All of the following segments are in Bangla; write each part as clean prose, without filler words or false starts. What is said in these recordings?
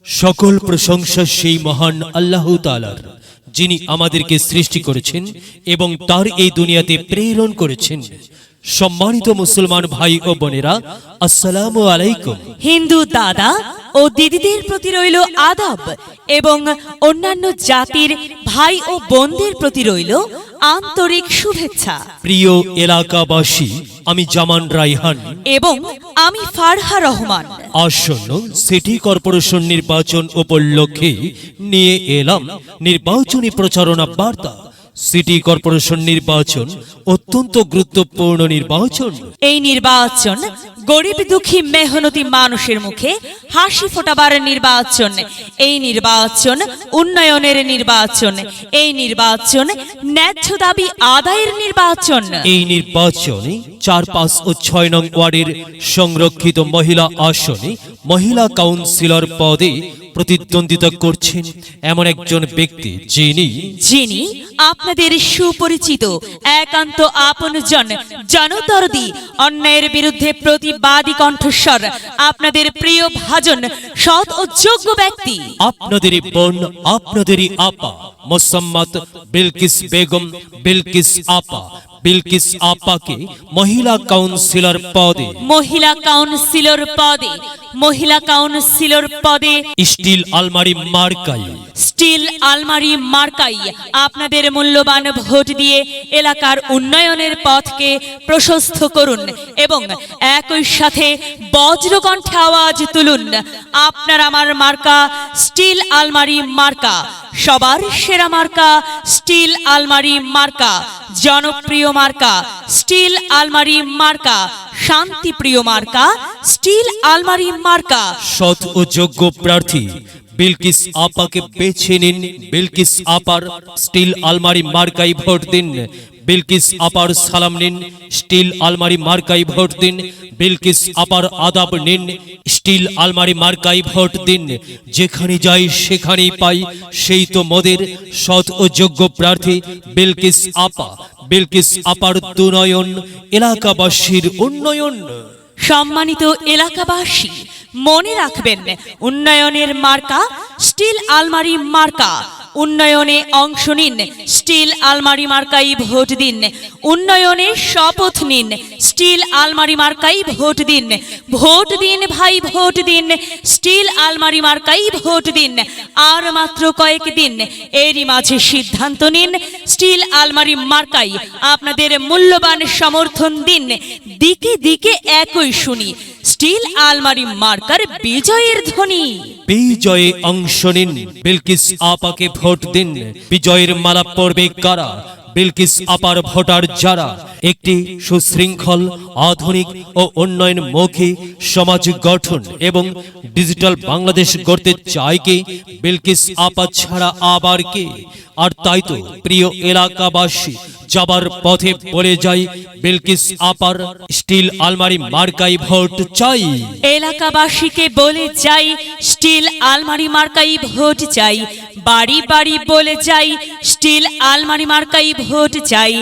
সকল প্রশংসা সেই মহান আল্লাহ তাআলার, যিনি আমাদেরকে সৃষ্টি করেছেন এবং তার এই দুনিয়াতে প্রেরণ করেছেন। সম্মানিত মুসলমান ভাই ও বোনেরা, আসসালামু আলাইকুম। হিন্দু দাদা ও দিদিদের প্রতি রইল আদব এবং অন্যান্য জাতির ভাই ও বোনদের প্রতি রইল আন্তরিক শুভেচ্ছা। প্রিয় এলাকাবাসী, আমি জামান রায়হান এবং আমি ফারহা রহমান। আসন্ন সিটি কর্পোরেশন নির্বাচন উপলক্ষে নিয়ে এলাম নির্বাচনী প্রচারণা বার্তা। সিটি কর্পোরেশন নির্বাচন অত্যন্ত গুরুত্বপূর্ণ নির্বাচন। এই নির্বাচন গরিব দুঃখী মেহনতি মানুষের মুখে হাসি ফোটাবার নির্বাচন। এই নির্বাচন উন্নয়নের নির্বাচন। এই নির্বাচন ন্যায্য দাবি আদায়ের নির্বাচন। এই নির্বাচনে ৪, ৫ ও ৬ নং ওয়ার্ডের সংরক্ষিত মহিলা আসনে মহিলা কাউন্সিলর পদে প্রতিদ্বন্দ্বিতা করছেন এমন একজন ব্যক্তি, যিনি আপনাদের সুপরিচিত একান্ত আপনজন, জনদরদি, অন্যায়ের বিরুদ্ধে প্রতিবাদী কণ্ঠস্বর, আপনাদের প্রিয় ভাজন, সৎ ও যোগ্য ব্যক্তি, আপনাদেরই বোন, আপনাদেরই আপা মোসাম্মত বিলকিস বেগম, বিলকিস আপা। বিলকিস আপাকে মহিলা কাউন্সিলর পদে স্টিল আলমারি মার্কাই আপনাদের মূল্যবান ভোট দিয়ে এলাকার উন্নয়নের পথকে প্রশস্ত করুন এবং একই সাথে বজ্রকণ্ঠে আওয়াজ তুলুন, আপনার আমার মার্কা স্টিল আলমারি মার্কা, সবার সেরা মার্কা স্টিল আলমারি মার্কা, জনপ্রিয় মার্কা স্টিল আলমারি মার্কা, শান্তিপ্রিয় মার্কা স্টিল আলমারি মার্কা। সৎ ও যোগ্য প্রার্থী বিলকিস আপাকে বেছে নিন। বিলকিস আপার স্টিল আলমারি মার্কাই ভোট দিন। বিলকিস আপার সালাম নিন, স্টিল আলমারি মার্কাই ভোট দিন। বিলকিস আপার আদাব নিন, স্টিল আলমারি মার্কাই ভোট দিন। যেখানে যাই সেখানেই পাই সেই তো মোদের সৎ ও যোগ্য প্রার্থী বিলকিস আপা। বিলকিস আপার দুনয়ন, এলাকাবাসীর উন্নয়ন। সম্মানিত এলাকাবাসী, মনে রাখবেন, উন্নয়নের মার্কা স্টিল আলমারি মার্কা। উন্নয়নে অংশ নিন, স্টিল আলমারি মার্কাই ভোট দিন। উন্নয়নে শপথ নিন, স্টিল আলমারি মার্কাই ভোট দিন। ভোট দিন ভাই, ভোট দিন, স্টিল আলমারি মার্কাই ভোট দিন। আর মাত্র কয়েকদিন, এরই মাঝে সিদ্ধান্ত নিন, স্টিল আলমারি মার্কাই আপনাদের মূল্যবান সমর্থন দিন। দিকে দিকে একই শুনি, স্টিল আলমারি মার্কার বিজয়ের ধ্বনি। বিজয়ে অংশ নিন, বিলকিস আপাকে ভোট দিন। বিজয়ের মালা পরবে কারা? বিলকিস আপার ভোটার যারা একটি সুশৃঙ্খল, আধুনিক ও উন্নয়নমুখী সমাজ গঠন এবং ডিজিটাল বাংলাদেশ গড়তে চায় কে? বিলকিস আপা ছাড়া আবার কে? আর তাই তো প্রিয় এলাকাবাসী, যাবার পথে বলে যাই, বিলকিস আপার স্টিল আলমারি মার্কাই ভোট চাই। এলাকাবাসীকে বলে যাই, স্টিল আলমারি মার্কাই ভোট চাই। বাড়ি বাড়ি বলে যাই, স্টিল আলমারি মার্কাই ভোট চাই।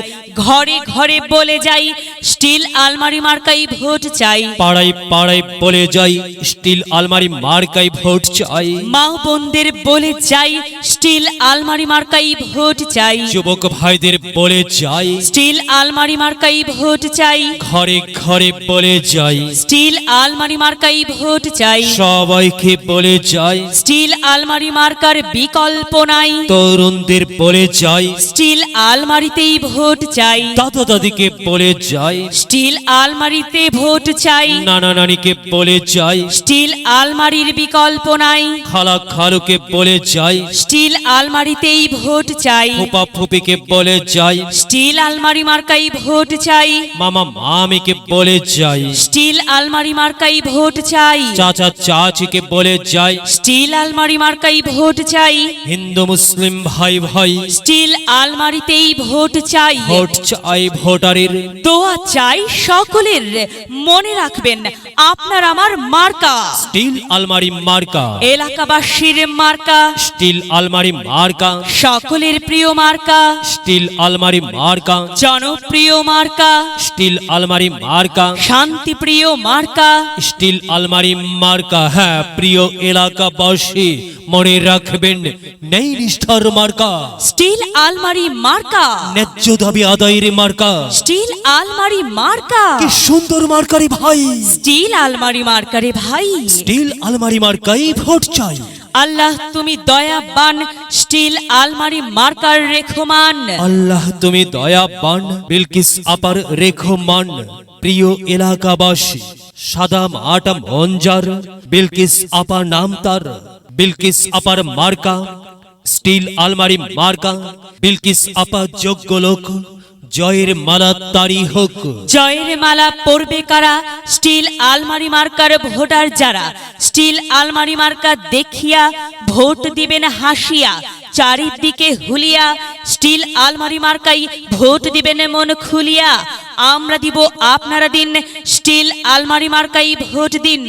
ঘরে ঘরে বলে যাই, স্টিল আলমারি মার্কাই ভোট চাই। পাড়ায় পাড়ায় বলে যাই, স্টিল আলমারি মার্কাই ভোট চাই। মা বোনদের বলে যাই, স্টিল আলমারি মার্কাই ভোট চাই। যুবক ভাইদের বলে যাই, স্টিল আলমারি মার্কাই ভোট চাই। ঘরে ঘরে বলে যাই, স্টিল আলমারি মার্কাই ভোট চাই। সবাইকে বলে যাই, স্টিল আলমারি মার্কার বিকল্প নাই। তরুণদের বলে যাই, স্টিল আলমারিতেই ভোট চাই। দাদা দাদিকে বলে যাই, স্টিল আলমারিতে ভোট চাই। নানা নানিকে বলে যাই, স্টিল আলমারির বিকল্প নাই। খালা খালুকে বলে যাই, স্টিল আলমারিতেই ভোট চাই। ফুপা ফুপিকে বলে যাই, স্টিল আলমারি মার্কাই ভোট চাই। মামা মামিকে বলে যাই, স্টিল আলমারি মার্কাই ভোট চাই। চাচা চাচিকে বলে যাই, স্টিল আলমারি মার্কাই ভোট চাই। হিন্দু মুসলিম ভাই ভাই, স্টিল আলমারিতেই ভোট চাই। ভোট চাই ভোটারের, দোয়া চাই সকলের। মনে রাখবেন আপনার আমার মার্কা স্টিল আলমারি মার্কা, এলাকাবাসীর মার্কা, স্টিল আলমারি মার্কা, সকলের প্রিয় মার্কা, স্টিল আলমারি মার্কা, জনপ্রিয় মার্কা, স্টিল আলমারি মার্কা, শান্তিপ্রিয় মার্কা, স্টিল আলমারি মার্কা। হ্যাঁ প্রিয় এলাকাবাসী, মনে রাখবেন নেই নিষ্ঠার মার্কা, স্টিল আলমারি মার্কা, ন্যায্য দাবি আদায়ের মার্কা। স্টিল আলমারি মার্কা, কি সুন্দর মার্কারি ভাই, স্টিল আলমারি মার্কারে ভাই। স্টিল আলমারি মার্কাই ভোট চাই। আল্লাহ তুমি দয়াবান, স্টিল আলমারি মার্কার রেখমান। আল্লাহ তুমি দয়াবান, বিলকিস আপার রেখমান। প্রিয় এলাকাবাসী, সাদা মাটা মঞ্জার, বিলকিস আপা নাম তার। বিলকিস আপার মার্কা স্টিল আলমারি মার্কা, বিলকিস আপা যোগ্য লোক, জয়ের মালা তারি হোক। জয়ের মালা পরবে কারা? স্টিল আলমারি মার্কার ভোটার যারা। স্টিল আলমারি মার্কা দেখিয়া ভোট দিবেন হাসিয়া, চারিদিকে হুলিয়া। স্টিল আলমারি মার্কাই ভোট দিবেন মন খুলিয়া। আমরা দিব আপনারা দিন, স্টিল আলমারি মার্কাই ভোট দিন।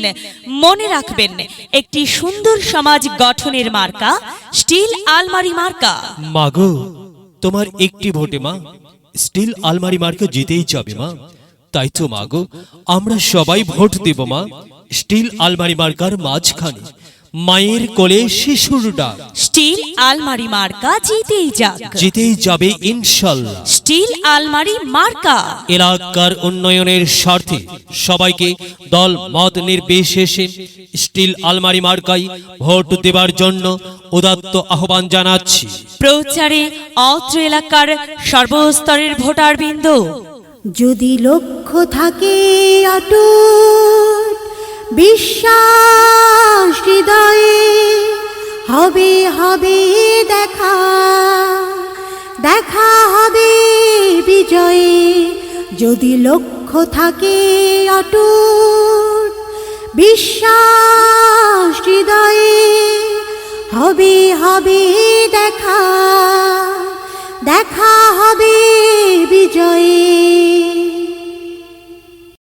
মনে রাখবেন একটি সুন্দর সমাজ গঠনের মার্কা স্টিল আলমারি মার্কা। মাগো তোমার একটি ভোটে মা স্টিল আলমারি মার্কা জিতেই যাবে মা। তাই তো মাগো আমরা সবাই ভোট দেব মা স্টিল আলমারি মার্কার মাঝখানে, মায়ের কোলে শিশুর ডাক। স্টিল আলমারি মার্কা জিতেই যাক, জিতেই যাবে ইনশাল্লাহ। স্টিল আলমারি মার্কা এলাকার উন্নয়নের স্বার্থে সবাইকে দল মত নির্বিশেষে স্টিল আলমারি মার্কাই ভোট দেবার জন্য উদাত্ত আহ্বান জানাচ্ছি। প্রচারে অত্র এলাকার সর্বস্তরের ভোটারবৃন্দ। যদি লক্ষ্য থাকে অটুট বিশ্বাস হৃদয়ে, হবে হবে দেখা, দেখা হবে বিজয়ে। যদি লক্ষ্য থাকে অটুট বিশ্বাস হৃদয়ে, হবে হবে দেখা, দেখা হবে বিজয়ে।